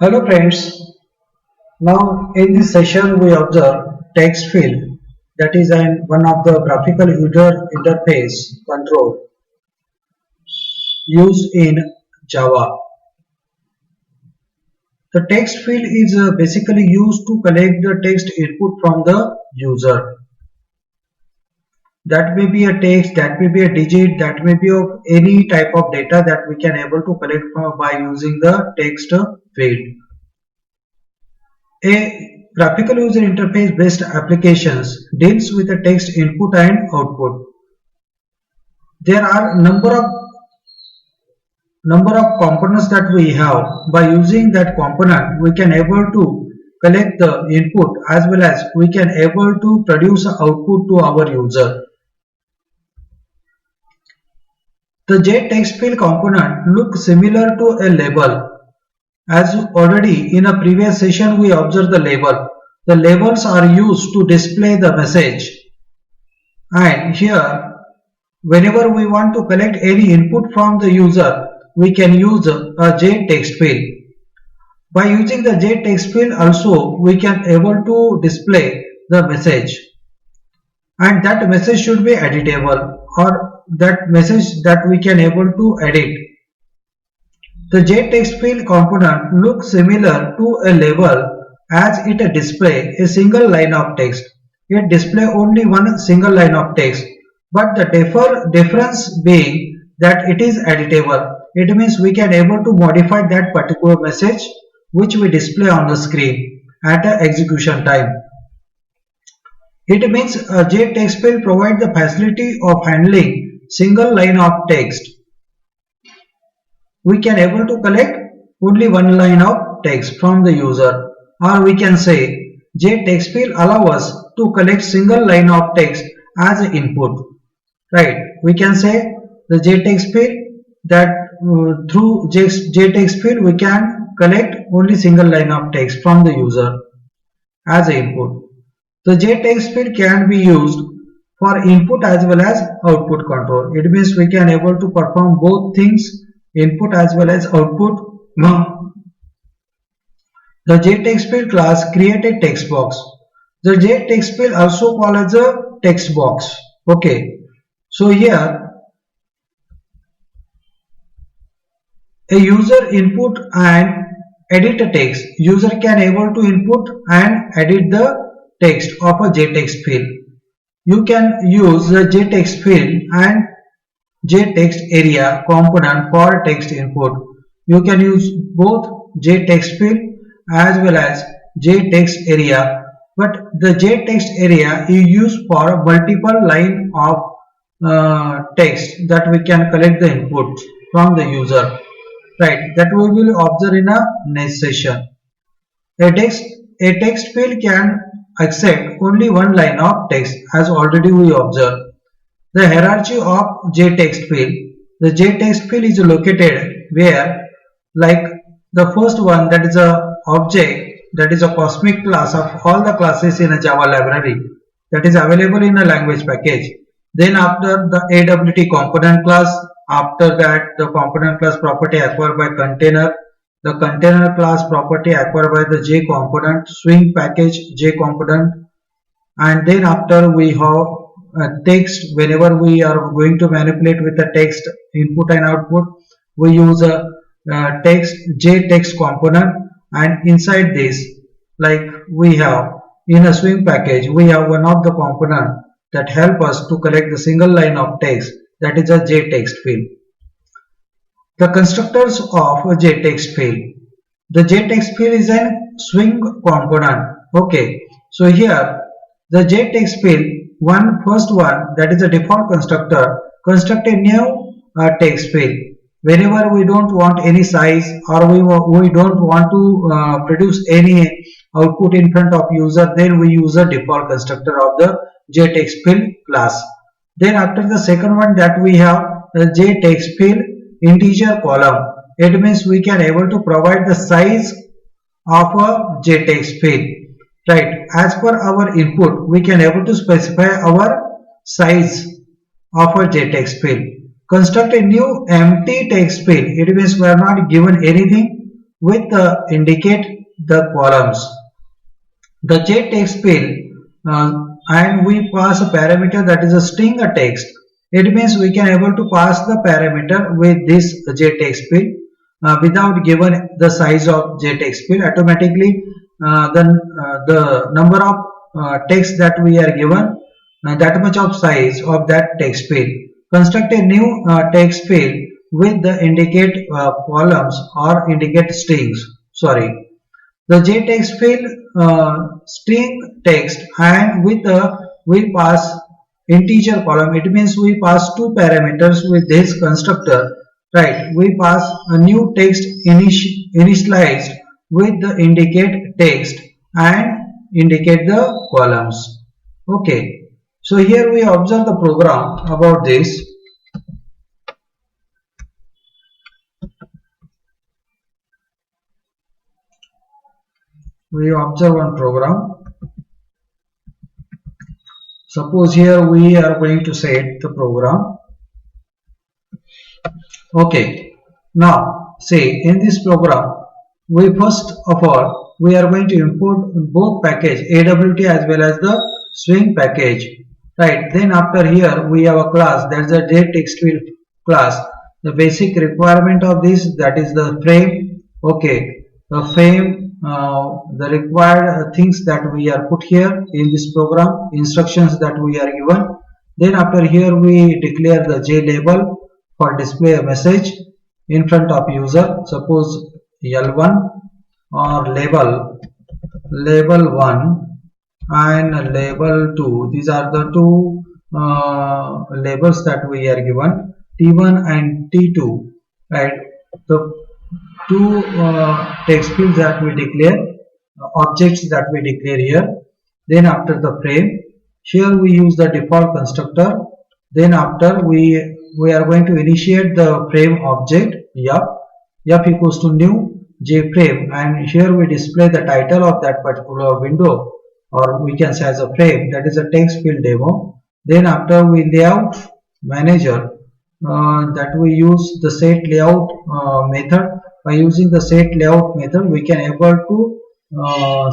Hello friends. Now in this session we observe text field, that is one of the graphical user interface control used in Java. The text field is basically used to collect the text input from the user. That may be a text, that may be a digit, that may be of any type of data that we can able to collect by using the text field. A graphical user interface based applications deals with the text input and output. There are number of components that we have. By using that component, we can able to collect the input as well as we can able to produce output to our user. The JTextField component looks similar to a label. As already in a previous session we observed the label. The labels are used to display the message, and here whenever we want to collect any input from the user, we can use a JText field. By using the JText field also we can able to display the message, and that message should be editable, or that message that we can able to edit. The JText field component looks similar to a label as it displays a single line of text. It displays only one single line of text, but the difference being that it is editable. It means we can able to modify that particular message which we display on the screen at a execution time. It means a JText field provides the facility of handling single line of text. We can able to collect only one line of text from the user, or we can say JText field allow us to collect single line of text as an input, right? We can say the JText field that through JText field we can collect only single line of text from the user as an input. The JText field can be used for input as well as output control. It means we can able to perform both things, input as well as output. The JTextField class create a text box. The JTextField also called as a text box. Okay. So here a user input and edit a text. User can able to input and edit the text of a JText field. You can use the JText field and JText area component for text input. You can use both JText field as well as JText area, but the JText area is used for multiple line of text that we can collect the input from the user, right? That we will observe in a next session. A text field can accept only one line of text, as already we observed. The hierarchy of JText field. The JText field is located where, like the first one, that is a object, that is a cosmic class of all the classes in a Java library that is available in a language package. Then after the AWT component class, after that the component class property acquired by container, the container class property acquired by the J component, swing package J component, and then after we have text. Whenever we are going to manipulate with the text input and output, we use a text JText component, and inside this, like we have in a swing package, we have one of the component that help us to collect the single line of text, that is a JText field. The constructors of a JText field. The JText field is a swing component. Okay, so here the JText field, first one, that is a default constructor, construct a new text field. Whenever we don't want any size, or we don't want to produce any output in front of user, then we use a default constructor of the JText field class. Then after the second one, that we have the JText field integer column. It means we can able to provide the size of a JText field, right? As per our input, we can able to specify our size of a JText field. Construct a new empty text field. It means we are not given anything. with indicate the columns. The j text field and we pass a parameter that is a string a text. It means we can able to pass the parameter with this j text field without given the size of j text field. Automatically the number of text that we are given that much of size of that text field. Construct a new text field with the indicate columns or indicate strings. Sorry. The JText field string text and with the we pass integer column. It means we pass two parameters with this constructor. Right. We pass a new text initialized with the indicate text and indicate the columns. Okay. So here we observe the program about this. We observe one program. Suppose here we are going to set the program. Okay. Now say in this program we first of all we are going to import both package AWT as well as the swing package. Right. Then after here we have a class, that's a JTextField class. The basic requirement of this, that is the frame. Okay. The frame the required things that we are put here in this program, instructions that we are given. Then after here we declare the J label for display a message in front of user. Suppose L1 or label 1 and label 2. These are the two labels that we are given, T1 and T2. Right. The two text fields that we declare, objects that we declare here. Then after the frame, here we use the default constructor. Then after we are going to initiate the frame object f equals to new j frame, and here we display the title of that particular window, or we can say as a frame, that is a text field demo. Then after we layout manager, that we use the set layout method. By using the set layout method we can able to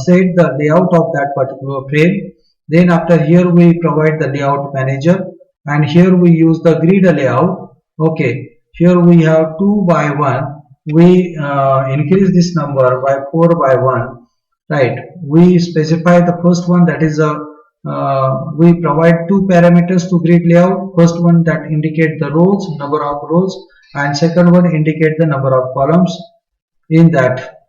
set the layout of that particular frame. Then after here we provide the layout manager, and here we use the grid layout. Okay, here we have 2 by 1. We increase this number by 4 by 1. Right, we specify the first one, that is a we provide two parameters to grid layout. First one that indicate the rows, number of rows, and second one indicate the number of columns in that.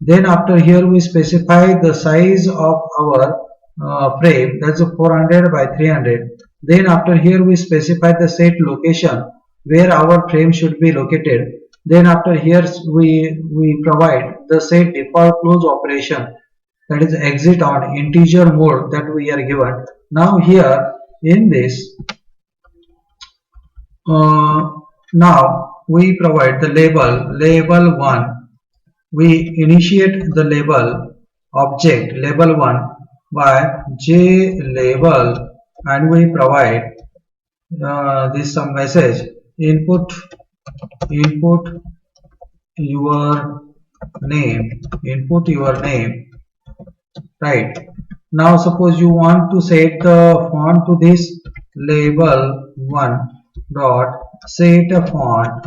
Then after here we specify the size of our frame, that's a 400 by 300. Then after here we specify the set location where our frame should be located. Then after here we provide the set default close operation, that is exit on integer mode that we are given. Now here in this now we provide the label 1. We initiate the label object label 1 by j label, and we provide this some message input your name. Right. Now suppose you want to set the font to this label 1 dot set a font.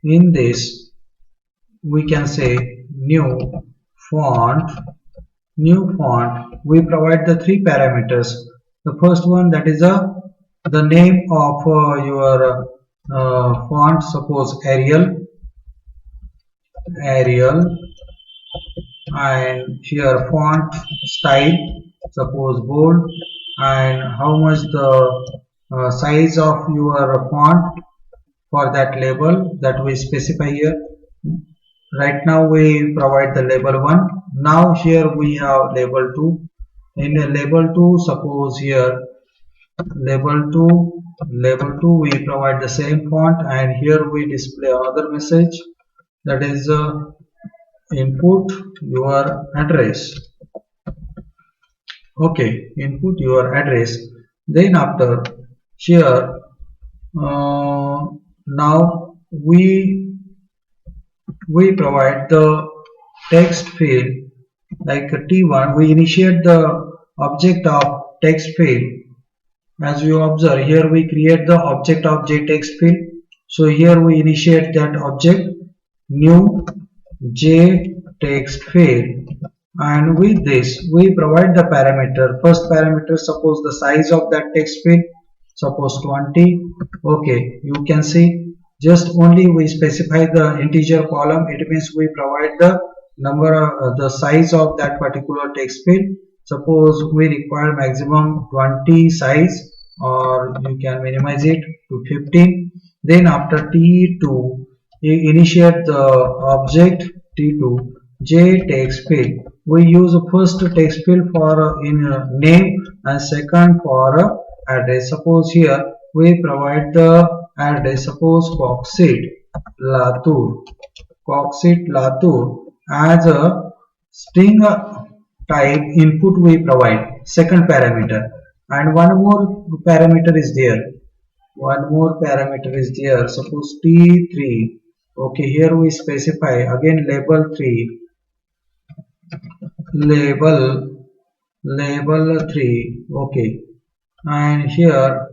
In this we can say new font. We provide the three parameters. The first one, that is the name of your font, suppose Arial, and here font style, suppose bold, and how much the size of your font for that label that we specify here. Right now we provide the label 1. Now here we have label 2. In label 2, suppose here label 2 we provide the same font, and here we display another message, that is input your address. Okay, input your address. Then after here now we provide the text field like T1, we initiate the object of text field. As you observe here, we create the object of JText field. So here we initiate that object, new JText field, and with this we provide the parameter. First parameter, suppose the size of that text field, suppose 20. Okay, you can see just only we specify the integer column. It means we provide the number the size of that particular text field. Suppose we require maximum 20 size, or you can minimize it to 15. Then after T2, you initiate the object T2 JText field. We use first text field for in name and second for address. Suppose here we provide the address, suppose Coxit Latur, Coxit Latur, as a string type input we provide, second parameter, and one more parameter is there. One more parameter is there, suppose T3. Okay, here we specify again label 3, label 3. Okay, and here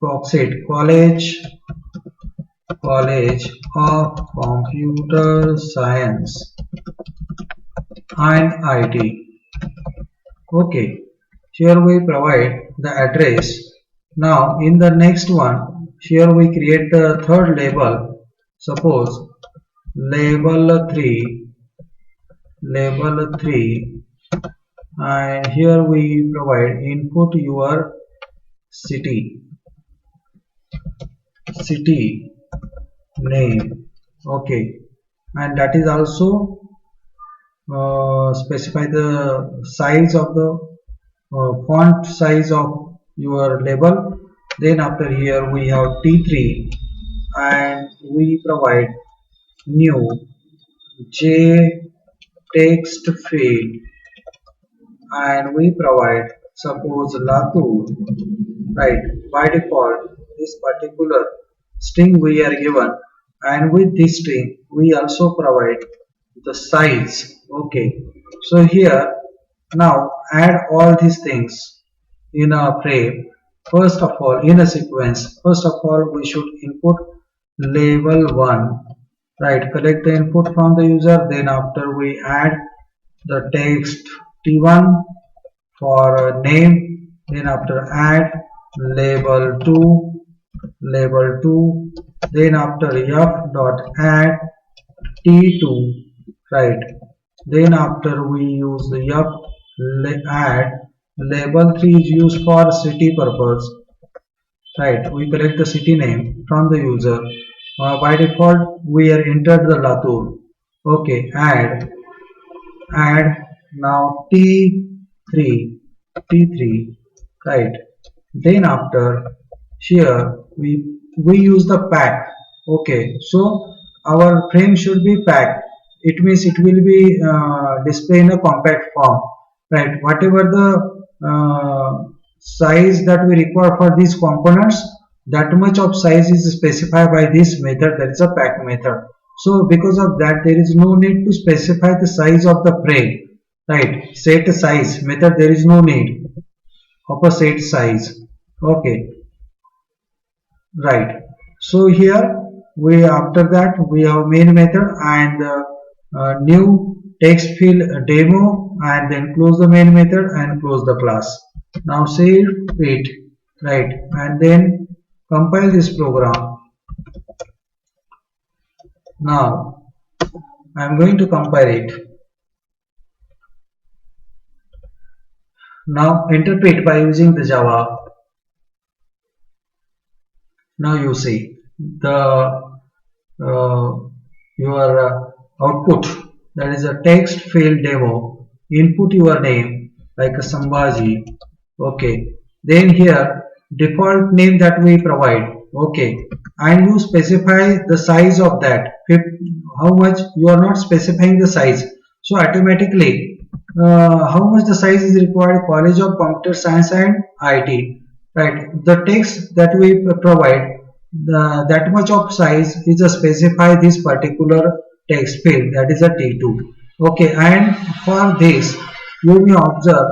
Coxit College of Computer Science and IT. Okay, here we provide the address. Now in the next one, here we create the third label, suppose label 3, and here we provide input your city name. Okay, and that is also specify the size of the font size of your label. Then after here we have T3, and we provide new JText field, and we provide suppose Latur, right? By default this particular string we are given, and with this string we also provide the size. Okay, so here now add all these things in a frame. First of all, in a sequence, first of all we should input label 1, right? Collect the input from the user. Then after we add the text T1 for name. Then after add label 2, then after f dot add T2, right? Then after we use the add label 3 is used for city purpose, right? We collect the city name from the user. By default we are entered the Latur. Okay, add now T3, right? Then after here we use the pack. Okay, so our frame should be packed. It means it will be displayed in a compact form, right? Whatever the size that we require for these components, that much of size is specified by this method, that is a pack method. So because of that there is no need to specify the size of the frame, right? Set size method, there is no need of a set size. Okay, right? So here we, after that we have main method and new text field demo, and then close the main method and close the class. Now save it, right? And then compile this program. Now I am going to compile it. Now interpret by using the Java. Now you see the your output, that is a text field demo. Input your name like a Sambhaji. Okay, then here default name that we provide. Okay, and you specify the size of that. How much you are not specifying the size, so automatically how much the size is required, College of Computer Science and IT, right? The text that we provide, that much of size is a specify this particular text field, that is a T2. Okay, and for this, you may observe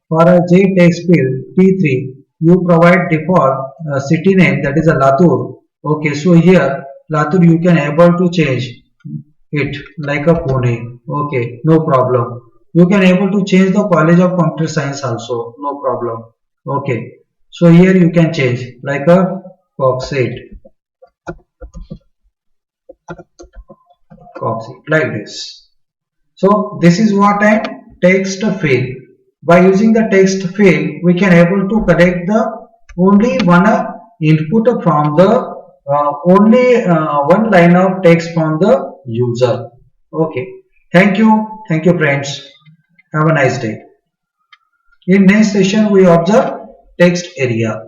for a J text field T3, you provide default city name, that is a Latur. Okay, so here Latur you can able to change it like a Pune. Okay, no problem. You can able to change the College of Computer Science also, no problem. Okay, so here you can change like a Coxit, Coxit like this. So this is what I text field. By using the text field, we can able to collect the only one input from the only one line of text from the user. Okay. Thank you friends. Have a nice day. In next session we observe text area.